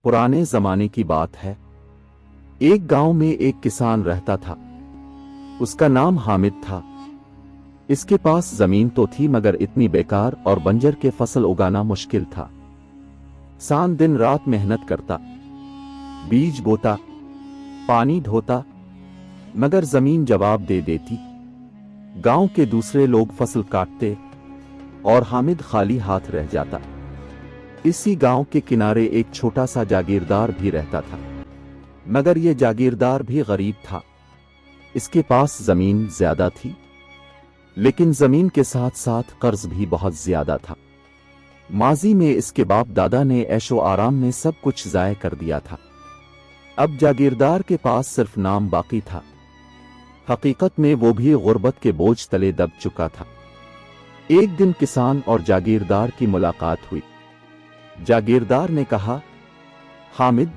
पुराने जमाने की बात है। एक गांव में एक किसान रहता था। उसका नाम हामिद था। इसके पास जमीन तो थी मगर इतनी बेकार और बंजर के फसल उगाना मुश्किल था। किसान दिन रात मेहनत करता, बीज बोता, पानी ढोता, मगर जमीन जवाब दे देती। गांव के दूसरे लोग फसल काटते और हामिद खाली हाथ रह जाता। इसी गांव के किनारे एक छोटा सा जागीरदार भी रहता था, मगर यह जागीरदार भी गरीब था। इसके पास जमीन ज्यादा थी, लेकिन जमीन के साथ साथ कर्ज भी बहुत ज्यादा था। माजी में इसके बाप दादा ने ऐशो आराम में सब कुछ जाय कर दिया था। अब जागीरदार के पास सिर्फ नाम बाकी था। हकीकत में वो भी गुर्बत के बोझ तले दब चुका था। एक दिन किसान और जागीरदार की मुलाकात हुई। जागीरदार ने कहा, हामिद,